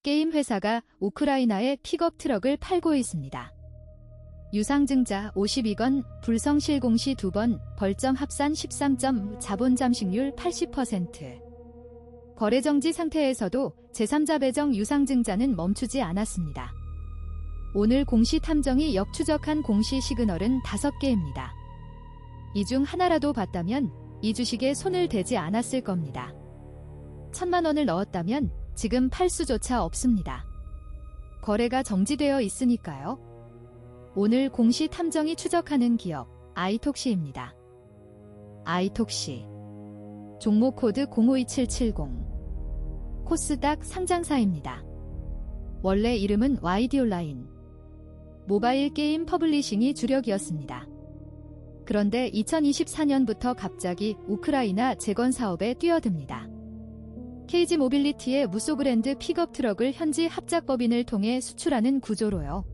게임 회사가 우크라이나에 픽업 트럭을 팔고 있습니다. 유상증자 52건, 불성실 공시 2번, 벌점 합산 13점, 자본 잠식률 80%. 거래정지 상태에서도 제3자 배정 유상증자는 멈추지 않았습니다. 오늘 공시 탐정이 역추적한 공시 시그널은 5개입니다. 이 중 하나라도 봤다면 이 주식에 손을 대지 않았을 겁니다. 1,000만 원을 넣었다면 지금 팔 수조차 없습니다. 거래가 정지되어 있으니까요. 오늘 공시 탐정이 추적하는 기업 아이톡시입니다. 아이톡시 종목 코드 052770 코스닥 상장사입니다. 원래 이름은 YD온라인 모바일 게임 퍼블리싱이 주력이었습니다. 그런데 2024년부터 갑자기 우크라이나 재건 사업에 뛰어듭니다. KG 모빌리티의 무소브랜드 픽업 트럭을 현지 합작법인을 통해 수출하는 구조로요.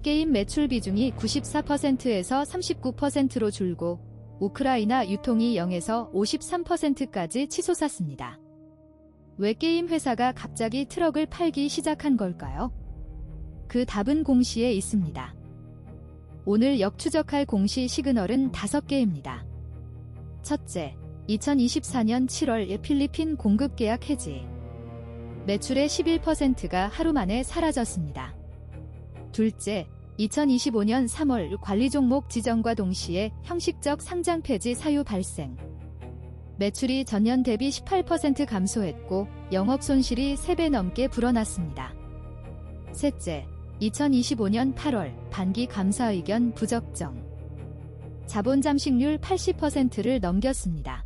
게임 매출 비중이 94%에서 39%로 줄고 우크라이나 유통이 0에서 53%까지 치솟았습니다. 왜 게임 회사가 갑자기 트럭을 팔기 시작한 걸까요? 그 답은 공시에 있습니다. 오늘 역추적할 공시 시그널은 5개입니다. 첫째, 2024년 7월 필리핀 공급 계약 해지. 매출의 11%가 하루 만에 사라졌습니다. 둘째, 2025년 3월 관리 종목 지정과 동시에 형식적 상장 폐지 사유 발생. 매출이 전년 대비 18% 감소했고 영업 손실이 3배 넘게 불어났습니다. 셋째, 2025년 8월 반기 감사 의견 부적정. 자본 잠식률 80%를 넘겼습니다.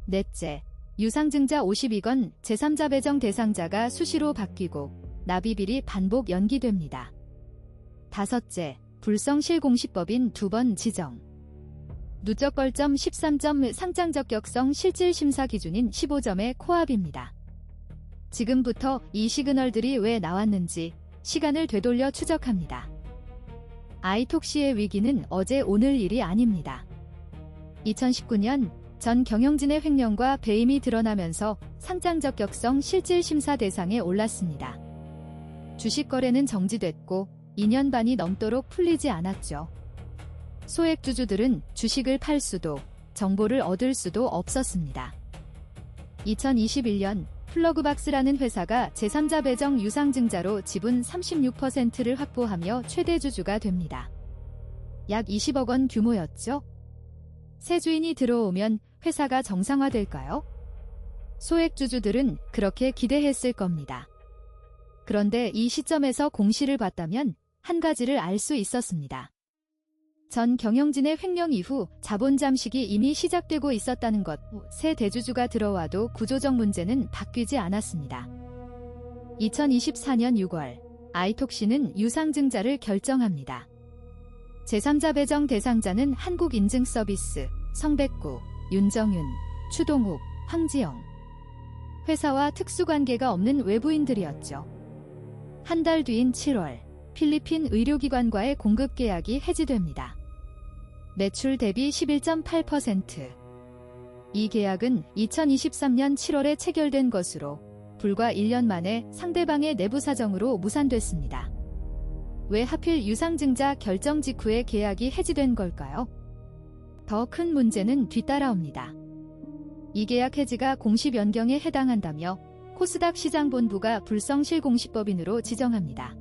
넷째, 유상증자 52건 제3자 배정 대상자가 수시로 바뀌고 납입일이 반복 연기됩니다. 다섯째, 불성실 공시법인 2번 지정. 누적 벌점 13점, 상장 적격성 실질 심사 기준인 15점의 코앞입니다. 지금부터 이 시그널들이 왜 나왔는지 시간을 되돌려 추적합니다. 아이톡시의 위기는 어제 오늘 일이 아닙니다. 2019년 전 경영진의 횡령과 배임이 드러나면서 상장 적격성 실질 심사 대상에 올랐습니다. 주식 거래는 정지됐고 2년 반이 넘도록 풀리지 않았죠. 소액주주들은 주식을 팔 수도 정보를 얻을 수도 없었습니다. 2021년 플러그박스라는 회사가 제3자 배정 유상증자로 지분 36%를 확보하며 최대 주주가 됩니다. 약 20억 원 규모였죠. 새 주인이 들어오면 회사가 정상화될까요? 소액주주들은 그렇게 기대했을 겁니다. 그런데 이 시점에서 공시를 봤다면 한 가지를 알 수 있었습니다. 전 경영진의 횡령 이후 자본 잠식이 이미 시작되고 있었다는 것. 새 대주주가 들어와도 구조적 문제는 바뀌지 않았습니다. 2024년 6월 아이톡시는 유상증자를 결정합니다. 제3자 배정 대상자는 한국인증서비스, 성백구, 윤정윤, 추동욱, 황지영. 회사와 특수관계가 없는 외부인들이었죠. 한 달 뒤인 7월 필리핀 의료기관과의 공급 계약이 해지됩니다. 매출 대비 11.8%. 이 계약은 2023년 7월에 체결된 것으로 불과 1년 만에 상대방의 내부 사정으로 무산됐습니다. 왜 하필 유상증자 결정 직후에 계약이 해지된 걸까요? 더 큰 문제는 뒤따라옵니다. 이 계약 해지가 공시 변경에 해당한다며 코스닥 시장본부가 불성실 공시법인으로 지정합니다.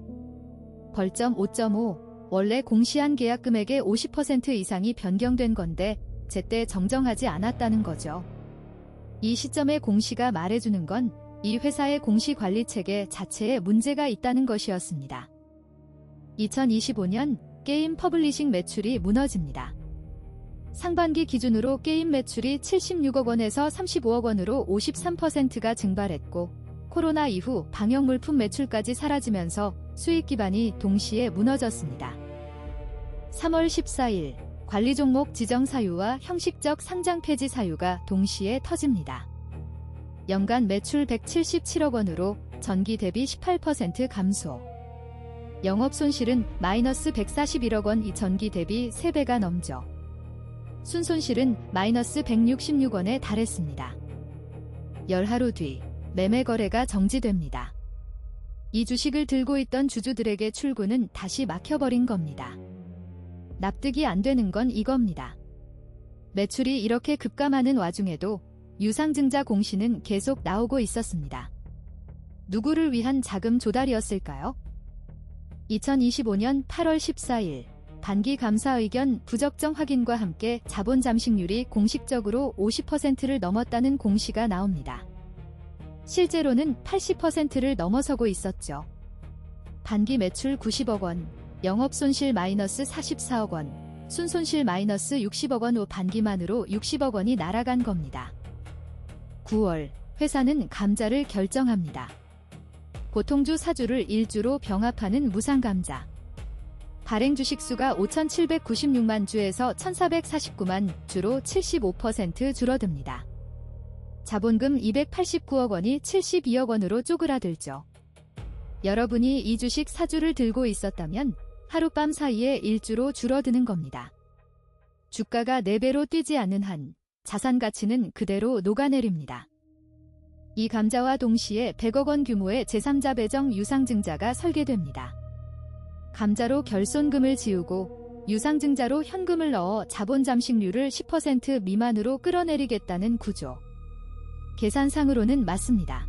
벌점 5.5, 원래 공시한 계약 금액의 50% 이상이 변경된 건데 제때 정정하지 않았다는 거죠. 이 시점에 공시가 말해주는 건 이 회사의 공시 관리 체계 자체에 문제가 있다는 것이었습니다. 2025년 게임 퍼블리싱 매출이 무너집니다. 상반기 기준으로 게임 매출이 76억 원에서 35억 원으로 53%가 증발했고 코로나 이후 방역물품 매출까지 사라지면서 수익 기반이 동시에 무너졌습니다. 3월 14일 관리 종목 지정 사유와 형식적 상장 폐지 사유가 동시에 터집니다. 연간 매출 177억 원으로 전기 대비 18% 감소. 영업 손실은 마이너스 141억 원, 이 전기 대비 3배가 넘죠. 순손실은 마이너스 166원에 달했습니다. 열하루 뒤 매매 거래가 정지됩니다. 이 주식을 들고 있던 주주들에게 출구는 다시 막혀버린 겁니다. 납득이 안 되는 건 이겁니다. 매출이 이렇게 급감하는 와중에도 유상증자 공시는 계속 나오고 있었습니다. 누구를 위한 자금 조달이었을까요? 2025년 8월 14일 반기 감사 의견 부적정 확인과 함께 자본 잠식률이 공식적으로 50%를 넘었다는 공시가 나옵니다. 실제로는 80%를 넘어서고 있었죠. 반기 매출 90억 원, 영업손실 마이너스 44억 원, 순손실 마이너스 60억 원 후 반기만으로 60억 원이 날아간 겁니다. 9월 회사는 감자를 결정합니다. 보통주 사주를 1주로 병합하는 무상감자. 발행 주식수가 5,796만 주에서 1,449만 주로 75% 줄어듭니다. 자본금 289억 원이 72억 원으로 쪼그라들죠. 여러분이 이 주식 사주를 들고 있었다면 하룻밤 사이에 1주로 줄어드는 겁니다. 주가가 4배로 뛰지 않는 한 자산 가치는 그대로 녹아내립니다. 이 감자와 동시에 100억 원 규모의 제3자 배정 유상증자가 설계됩니다. 감자로 결손금을 지우고 유상증자로 현금을 넣어 자본 잠식률을 10% 미만으로 끌어내리겠다는 구조. 계산상으로는 맞습니다.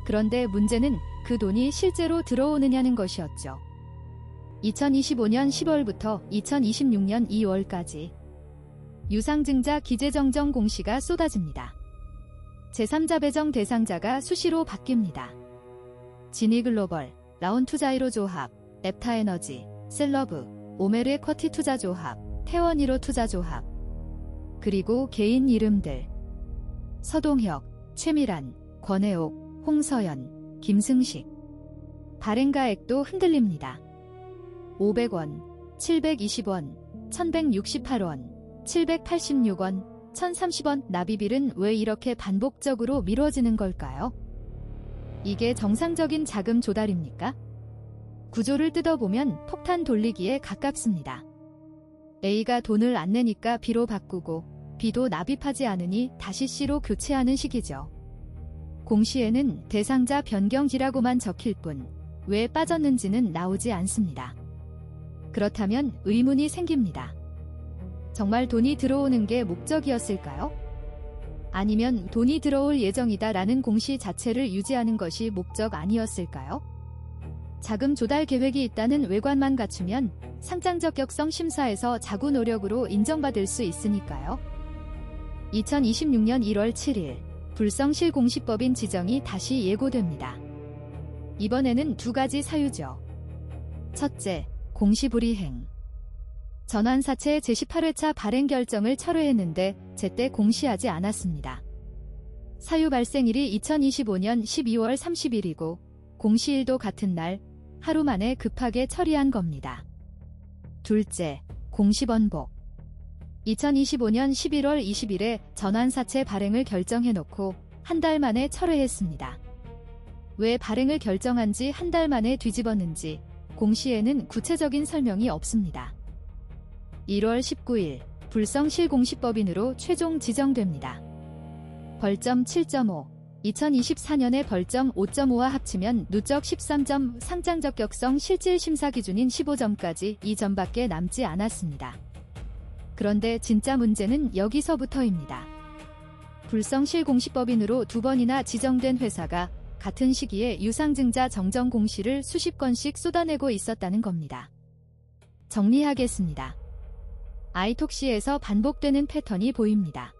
그런데 문제는 그 돈이 실제로 들어오느냐는 것이었죠. 2025년 10월부터 2026년 2월까지 유상증자 기재정정 공시가 쏟아집니다. 제3자 배정 대상자가 수시로 바뀝니다. 지니글로벌, 라온투자이로 조합, 앱타에너지, 셀러브, 오메르에쿼티 투자조합, 태원이로 투자조합, 그리고 개인 이름들 서동혁, 최미란, 권혜옥, 홍서연, 김승식. 발행가액도 흔들립니다. 500원, 720원, 1168원, 786원, 1030원. 납입일은 왜 이렇게 반복적으로 미뤄지는 걸까요? 이게 정상적인 자금 조달입니까? 구조를 뜯어보면 폭탄 돌리기에 가깝습니다. A가 돈을 안 내니까 B로 바꾸고 B도 납입하지 않으니 다시 C로 교체하는 식이죠. 공시에는 대상자 변경지라고만 적힐 뿐 왜 빠졌는지는 나오지 않습니다. 그렇다면 의문이 생깁니다. 정말 돈이 들어오는 게 목적이었을까요? 아니면 돈이 들어올 예정이다라는 공시 자체를 유지하는 것이 목적 아니었을까요? 자금 조달 계획이 있다는 외관만 갖추면 상장 적격성 심사에서 자구 노력으로 인정받을 수 있으니까요. 2026년 1월 7일 불성실 공시법인 지정이 다시 예고됩니다. 이번에는 두 가지 사유죠. 첫째, 공시 불이행. 전환사채 제18회차 발행 결정을 철회했는데 제때 공시하지 않았습니다. 사유 발생일이 2025년 12월 30일이고 공시일도 같은 날 하루 만에 급하게 처리한 겁니다. 둘째, 공시 번복. 2025년 11월 20일에 전환사채 발행을 결정해놓고 한 달 만에 철회했습니다. 왜 발행을 결정한 지 한 달 만에 뒤집었는지 공시에는 구체적인 설명이 없습니다. 1월 19일 불성실 공시법인으로 최종 지정됩니다. 벌점 7.5, 2024년에 벌점 5.5와 합치면 누적 13점, 상장 적격성 실질 심사 기준인 15점까지 2점밖에 남지 않았습니다. 그런데 진짜 문제는 여기서부터입니다. 불성실 공시법인으로 두 번이나 지정된 회사가 같은 시기에 유상증자 정정 공시를 수십 건씩 쏟아내고 있었다는 겁니다. 정리하겠습니다. 아이톡시에서 반복되는 패턴이 보입니다.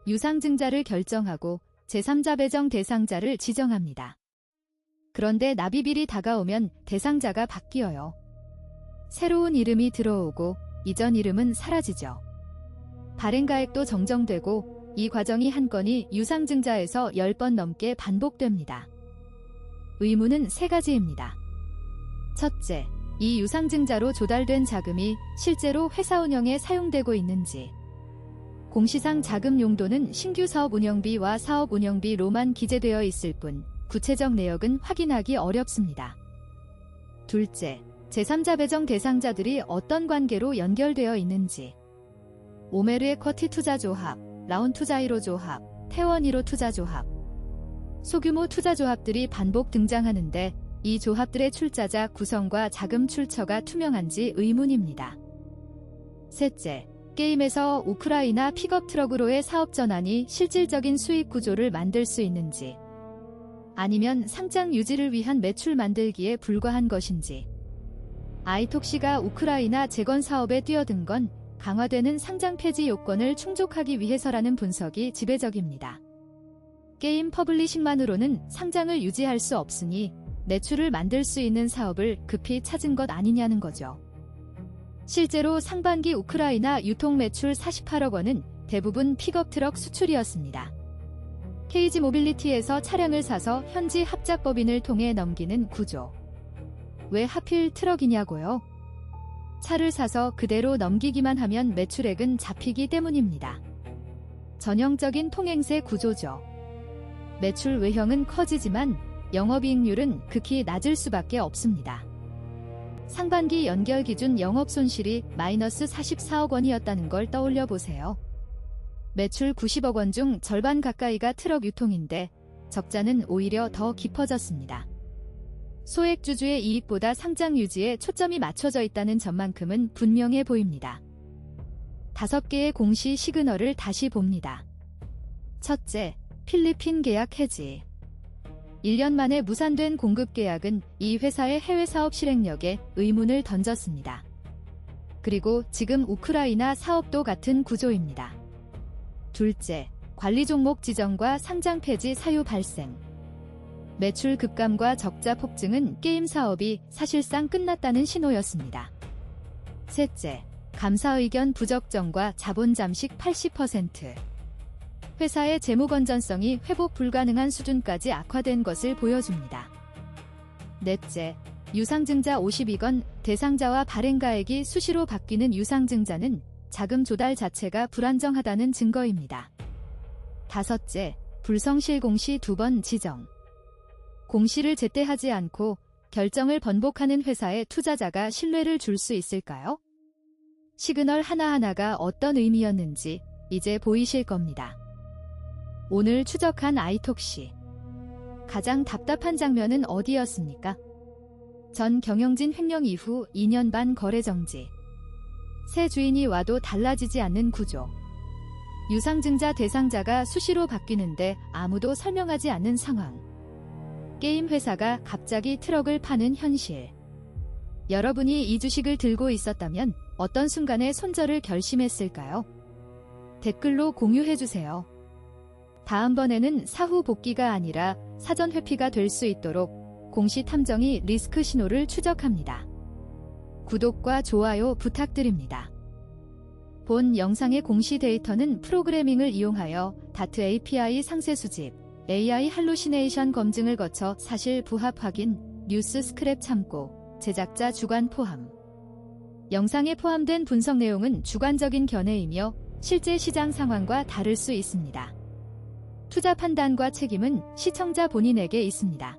유상증자를 결정하고 제3자 배정 대상자를 지정합니다. 그런데 납입일이 다가오면 대상자가 바뀌어요. 새로운 이름이 들어오고 이전 이름은 사라지죠. 발행가액도 정정되고 이 과정이 한 건이 유상증자에서 10번 넘게 반복됩니다. 의문은 세 가지입니다. 첫째, 이 유상증자로 조달된 자금이 실제로 회사 운영에 사용되고 있는지. 공시상 자금 용도는 신규 사업 운영비와 사업 운영비로만 기재되어 있을 뿐 구체적 내역은 확인하기 어렵습니다. 둘째, 제3자 배정 대상자들이 어떤 관계로 연결되어 있는지. 오메르에쿼티 투자조합, 라온투자이로 조합, 태원이로 투자조합. 소규모 투자 조합들이 반복 등장하는데 이 조합들의 출자자 구성과 자금 출처가 투명한지 의문입니다. 셋째, 게임에서 우크라이나 픽업 트럭으로의 사업 전환이 실질적인 수익 구조를 만들 수 있는지, 아니면 상장 유지를 위한 매출 만들기에 불과한 것인지. 아이톡시가 우크라이나 재건 사업에 뛰어든 건 강화되는 상장 폐지 요건을 충족하기 위해서라는 분석이 지배적입니다. 게임 퍼블리싱만으로는 상장을 유지할 수 없으니 매출을 만들 수 있는 사업을 급히 찾은 것 아니냐는 거죠. 실제로 상반기 우크라이나 유통 매출 48억 원은 대부분 픽업 트럭 수출이었습니다. KG 모빌리티에서 차량을 사서 현지 합작법인을 통해 넘기는 구조. 왜 하필 트럭이냐고요? 차를 사서 그대로 넘기기만 하면 매출액은 잡히기 때문입니다. 전형적인 통행세 구조죠. 매출 외형은 커지지만 영업이익률은 극히 낮을 수밖에 없습니다. 상반기 연결 기준 영업 손실이 마이너스 44억 원이었다는 걸 떠올려 보세요. 매출 90억 원 중 절반 가까이가 트럭 유통인데 적자는 오히려 더 깊어졌습니다. 소액주주의 이익보다 상장 유지에 초점이 맞춰져 있다는 점만큼은 분명해 보입니다. 5개의 공시 시그널을 다시 봅니다. 첫째, 필리핀 계약 해지. 1년 만에 무산된 공급 계약은 이 회사의 해외 사업 실행력에 의문을 던졌습니다. 그리고 지금 우크라이나 사업도 같은 구조입니다. 둘째, 관리 종목 지정과 상장 폐지 사유 발생. 매출 급감과 적자 폭증은 게임 사업이 사실상 끝났다는 신호였습니다. 셋째, 감사 의견 부적정과 자본 잠식 80%. 회사의 재무 건전성이 회복 불가능한 수준까지 악화된 것을 보여줍니다. 넷째, 유상증자 52건 대상자와 발행가액이 수시로 바뀌는 유상증자는 자금 조달 자체가 불안정하다는 증거입니다. 다섯째, 불성실 공시 2번 지정. 공시를 제때 하지 않고 결정을 번복하는 회사에 투자자가 신뢰를 줄 수 있을까요? 시그널 하나하나가 어떤 의미였는지 이제 보이실 겁니다. 오늘 추적한 아이톡시. 가장 답답한 장면은 어디였습니까? 전 경영진 횡령 이후 2년 반 거래 정지. 새 주인이 와도 달라지지 않는 구조. 유상증자 대상자가 수시로 바뀌는데 아무도 설명하지 않는 상황. 게임 회사가 갑자기 트럭을 파는 현실. 여러분이 이 주식을 들고 있었다면 어떤 순간에 손절을 결심했을까요? 댓글로 공유해주세요. 다음번에는 사후 복귀가 아니라 사전 회피가 될 수 있도록 공시 탐정이 리스크 신호를 추적합니다. 구독과 좋아요 부탁드립니다. 본 영상의 공시 데이터는 프로그래밍을 이용하여 다트 API 상세 수집, AI 할루시네이션 검증을 거쳐 사실 부합 확인, 뉴스 스크랩 참고, 제작자 주관 포함. 영상에 포함된 분석 내용은 주관적인 견해이며 실제 시장 상황과 다를 수 있습니다. 투자 판단과 책임은 시청자 본인에게 있습니다.